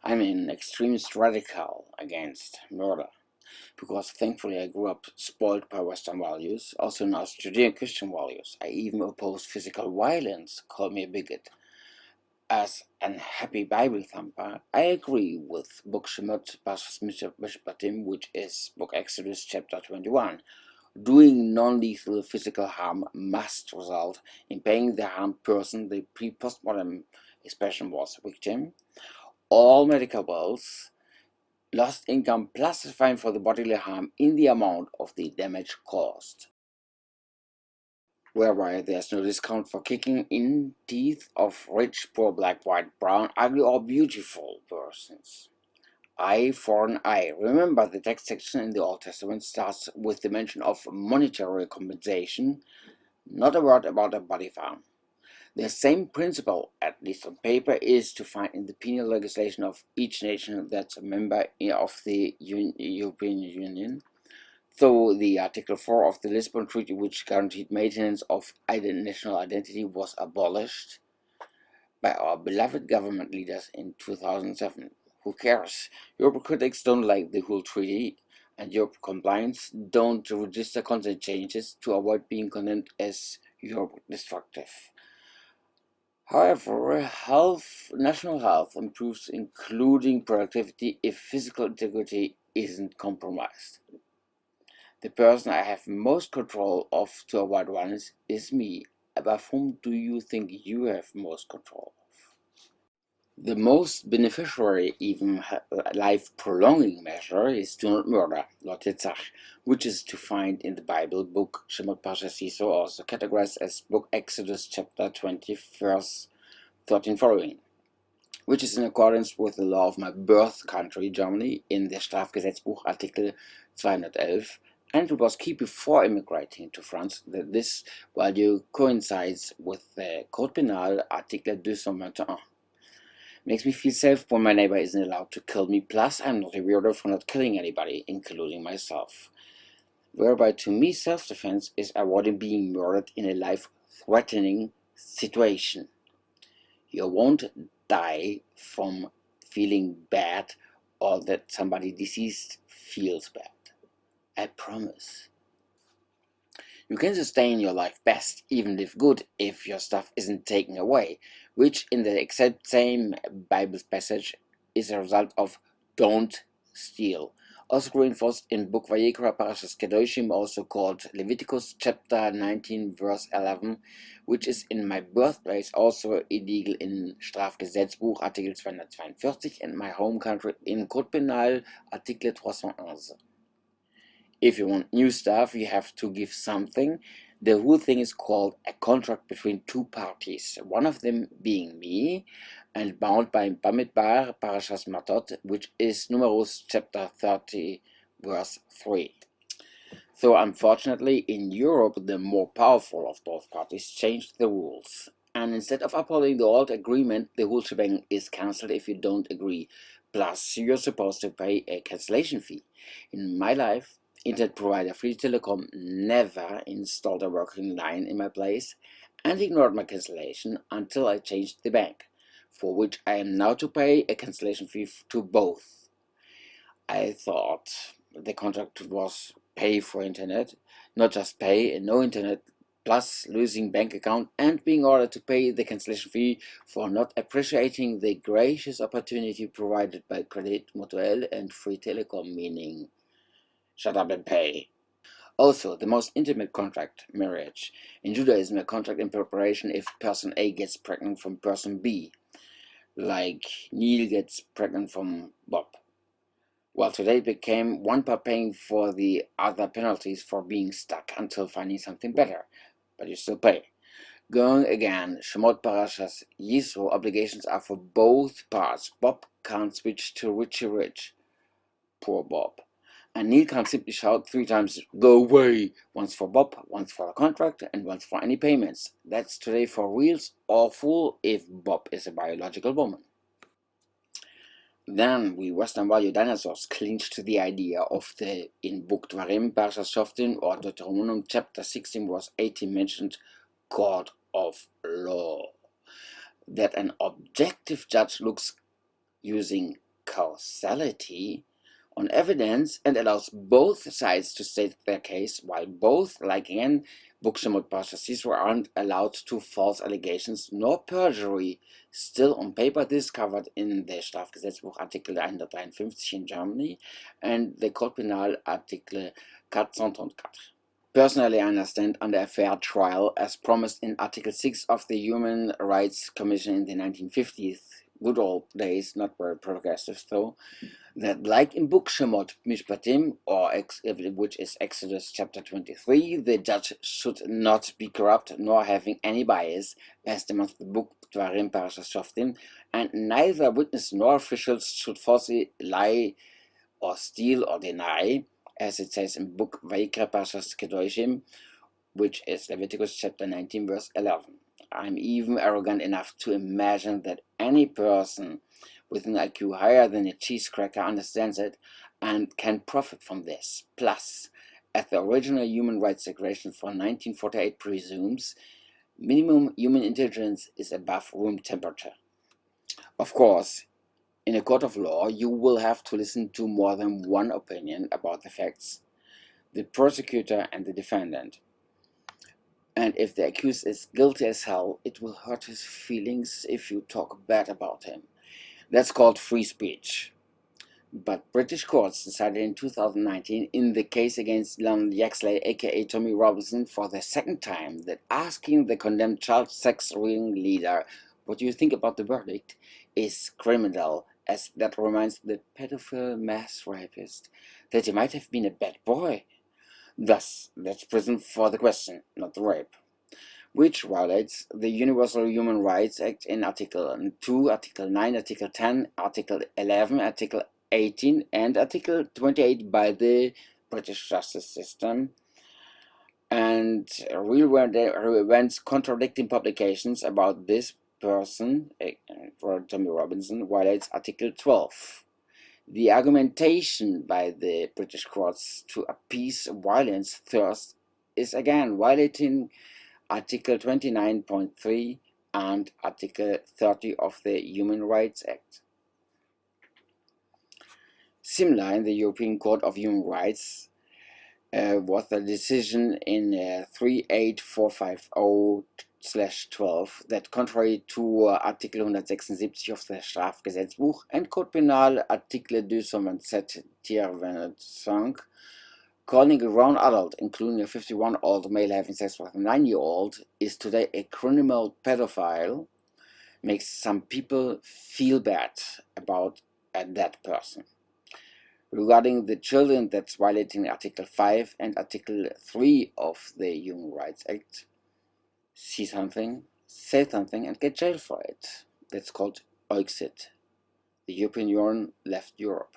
I'm an extremist radical against murder because thankfully I grew up spoiled by Western values, also known as Judeo Christian values. I even oppose physical violence, call me a bigot. As an happy Bible thumper, I agree with Book Shemot Parshas Mishpatim, which is Book Exodus chapter 21. Doing non-lethal physical harm must result in paying the harmed person, the pre-postmortem expression was victim, all medical bills, lost income plus a fine for the bodily harm in the amount of the damage caused. Whereby there's no discount for kicking in teeth of rich, poor, black, white, brown, ugly, or beautiful persons. Eye for an eye. Remember, the text section in the Old Testament starts with the mention of monetary compensation, not a word about a body farm. The same principle, at least on paper, is to find in the penal legislation of each nation that's a member of the European Union. Though the Article 4 of the Lisbon Treaty, which guaranteed maintenance of national identity, was abolished by our beloved government leaders in 2007. Who cares? Europe critics don't like the whole treaty, and Europe compliance don't register content changes to avoid being condemned as Europe destructive. However, national health improves, including productivity, if physical integrity isn't compromised. The person I have most control of to avoid violence is me. Above whom do you think you have most control of? The most beneficiary, even life-prolonging measure is do not murder, not Tetzach, which is to find in the Bible book Shemot Parshas Yisro, also categorized as book Exodus chapter 20, verse 13 following, which is in accordance with the law of my birth country, Germany, in the Strafgesetzbuch Artikel 211, and it was key before immigrating to France that this value coincides with the Code Penal Article 221. Makes me feel safe when my neighbor isn't allowed to kill me, plus I'm not a weirdo for not killing anybody, including myself. Whereby to me self-defense is avoiding being murdered in a life-threatening situation. You won't die from feeling bad or that somebody deceased feels bad. I promise. You can sustain your life best, even if good, if your stuff isn't taken away, which in the exact same Bible passage is a result of don't steal. Also reinforced in Book Vayikra Parashas Kedoshim, also called Leviticus chapter 19 verse 11, which is in my birthplace also illegal in Strafgesetzbuch Artikel 242 and my home country in Code Penal Article 311. If you want new stuff, you have to give something. The whole thing is called a contract between two parties, one of them being me, and bound by Bamidbar Parashas Matot, which is Numerus chapter 30, verse 3. So unfortunately, in Europe, the more powerful of both parties changed the rules. And instead of upholding the old agreement, the whole shebang is cancelled if you don't agree. Plus, you're supposed to pay a cancellation fee. In my life, internet provider Free Telecom never installed a working line in my place and ignored my cancellation until I changed the bank, for which I am now to pay a cancellation fee to both. I thought the contract was pay for internet, not just pay and no internet, plus losing bank account and being ordered to pay the cancellation fee for not appreciating the gracious opportunity provided by Credit Mutuel and Free Telecom, meaning shut up and pay. Also, the most intimate contract, marriage. In Judaism, a contract in preparation if person A gets pregnant from person B, like Neil gets pregnant from Bob. Well, today it became one part paying for the other penalties for being stuck until finding something better, but you still pay. Going again, Shemot Parashas Yisro obligations are for both parts. Bob can't switch to Richie Rich. Poor Bob. And Neil can't simply shout 3 times, go away, once for Bob, once for the contract, and once for any payments. That's today for reals awful if Bob is a biological woman. Then we Western value dinosaurs clinch to the idea of the in Book Dvarim, Parshas Shoftim, or Deuteronomium chapter 16 verse 18 mentioned God of law. That an objective judge looks using causality on evidence and allows both sides to state their case, while both, like in Buxtehude processes, aren't allowed to false allegations nor perjury. Still on paper, this is covered in the Strafgesetzbuch Artikel 153 in Germany and the Code Penal Article 434. Personally, I understand under a fair trial, as promised in Article 6 of the Human Rights Commission in the 1950s, good old days, not very progressive though, that like in Book Shemot Mishpatim, which is Exodus chapter 23, the judge should not be corrupt nor having any bias, as demands the book Dvarim Parashas Shoftim, and neither witness nor officials should falsely lie or steal or deny, as it says in book Vayikra Parashas Kedoshim, which is Leviticus chapter 19 verse 11. I'm even arrogant enough to imagine that any person with an IQ higher than a cheese cracker understands it and can profit from this. Plus, as the original Human Rights Declaration for 1948 presumes, minimum human intelligence is above room temperature. Of course, in a court of law, you will have to listen to more than one opinion about the facts, the prosecutor and the defendant. And if the accused is guilty as hell, it will hurt his feelings if you talk bad about him. That's called free speech. But British courts decided in 2019 in the case against Leonard Yaxley, aka Tommy Robinson, for the second time that asking the condemned child sex ringleader, "What do you think about the verdict?" is criminal, as that reminds the pedophile mass rapist that he might have been a bad boy. Thus, that's prison for the question, not the rape, which violates the Universal Human Rights Act in Article 2, Article 9, Article 10, Article 11, Article 18, and Article 28 by the British justice system, and real-world events contradicting publications about this person, Tommy Robinson, violates Article 12. The argumentation by the British courts to appease violence thirst is again violating Article 29.3 and Article 30 of the Human Rights Act. Similar in the European Court of Human Rights was the decision in 38450/12 that contrary to Artikel 176 of the Strafgesetzbuch and Code Penal Article 227-25, calling a grown adult, including a 51-year-old male having sex with a 9-year-old, is today a criminal pedophile, makes some people feel bad about that person. Regarding the children, that's violating Article 5 and Article 3 of the Human Rights Act. See something, say something, and get jailed for it. That's called Brexit. The European Union left Europe.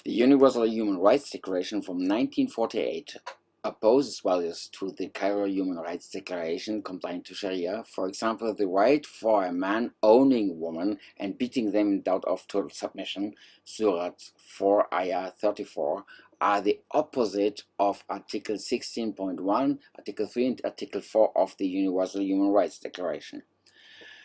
The Universal Human Rights Declaration from 1948 opposes values to the Cairo Human Rights Declaration complying to Sharia. For example, the right for a man owning a woman and beating them in doubt of total submission, Surat 4 Ayah 34, are the opposite of Article 16.1, Article 3 and Article 4 of the Universal Human Rights Declaration.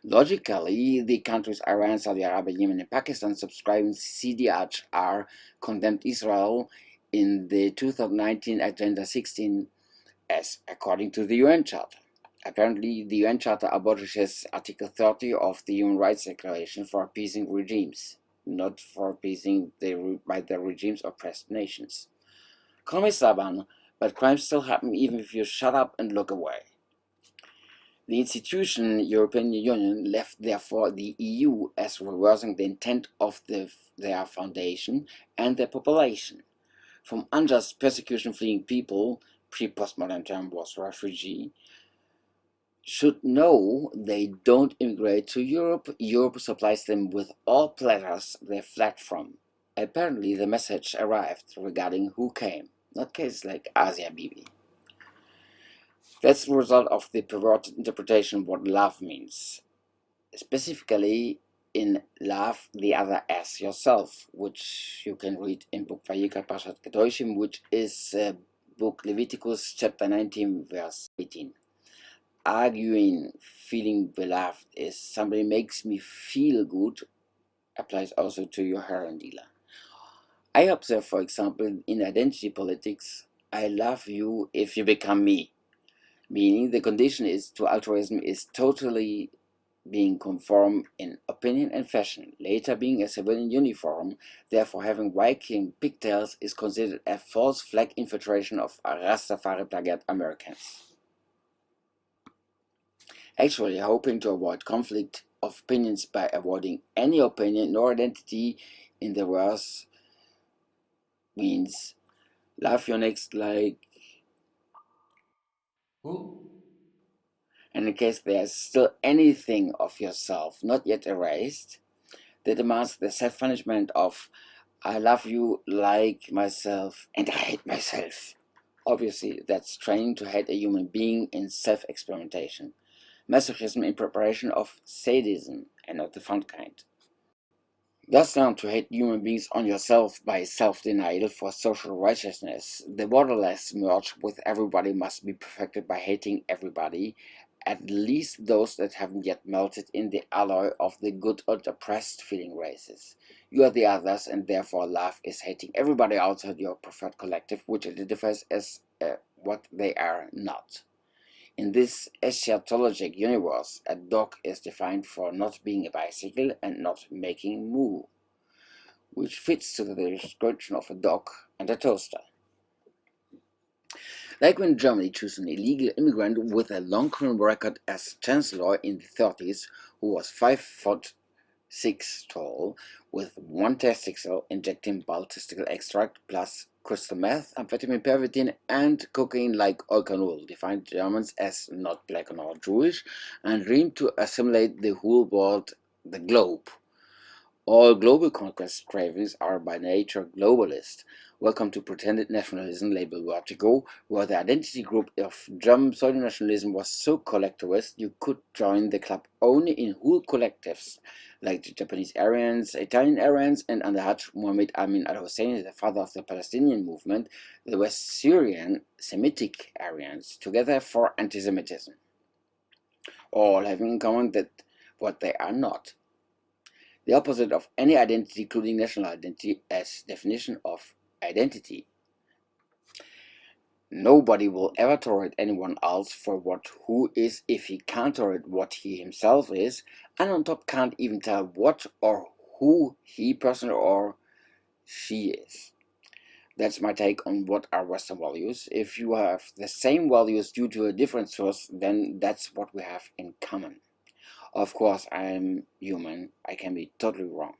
Logically, the countries Iran, Saudi Arabia, Yemen, and Pakistan subscribing CDH condemned Israel in the 2019 Agenda 16 as according to the UN Charter. Apparently, the UN Charter abolishes Article 30 of the Human Rights Declaration for appeasing regimes, not for appeasing by the regime's oppressed nations. Call me stubborn, but crimes still happen even if you shut up and look away. The institution European Union left therefore the EU as reversing the intent of their foundation and their population. From unjust persecution fleeing people, pre-postmodern term was refugee, should know they don't immigrate to Europe. Europe supplies them with all pleasures they fled from. Apparently the message arrived regarding who came, not cases like Asia Bibi. That's the result of the perverted interpretation of what love means. Specifically, in love the other as yourself, which you can read in book Vayikra Parashat Kedoshim, which is book Leviticus chapter 19 verse 18. Arguing feeling beloved is somebody makes me feel good applies also to your heroin dealer. I observe, for example, in identity politics, I love you if you become me, meaning the condition is to altruism is totally being conform in opinion and fashion, later being a civilian uniform, therefore having Viking pigtails is considered a false flag infiltration of Rastafari plagiat Americans. Actually hoping to avoid conflict of opinions by avoiding any opinion nor identity in the verse means love your next like, Who? and in case there's still anything of yourself not yet erased, that demands the self-punishment of I love you like myself and I hate myself. Obviously, that's training to hate a human being in self-experimentation. Masochism in preparation of sadism, and not the fun kind. Thus learn to hate human beings on yourself by self-denial for social righteousness. The borderless merge with everybody must be perfected by hating everybody, at least those that haven't yet melted in the alloy of the good and oppressed feeling races. You are the others, and therefore love is hating everybody outside your preferred collective, which identifies as what they are not. In this eschatologic universe, a dog is defined for not being a bicycle and not making moo, which fits to the description of a dog and a toaster. Like when Germany chose an illegal immigrant with a long criminal record as chancellor in the 30s, who was 5'6" tall, with one testicle, injecting bulk testicle extract plus crystal meth, amphetamine, pervitin, and cocaine like Alkanol, defined Germans as not black nor Jewish, and dreamed to assimilate the whole world, the globe. All global conquest cravings are by nature globalist. Welcome to pretended nationalism label Vertigo, where the identity group of German pseudo-nationalism was so collectivist you could join the club only in whole collectives, like the Japanese Aryans, Italian Aryans, and under Hajj Muhammad Amin al-Hussein, the father of the Palestinian movement, the West Syrian Semitic Aryans, together for anti-Semitism, all having in common that what they are not. The opposite of any identity, including national identity, as definition of identity. Nobody will ever tolerate anyone else for what who is if he can't tolerate what he himself is, and on top can't even tell what or who he personally or she is. That's my take on what are Western values. If you have the same values due to a different source, then that's what we have in common. Of course, I'm human. I can be totally wrong.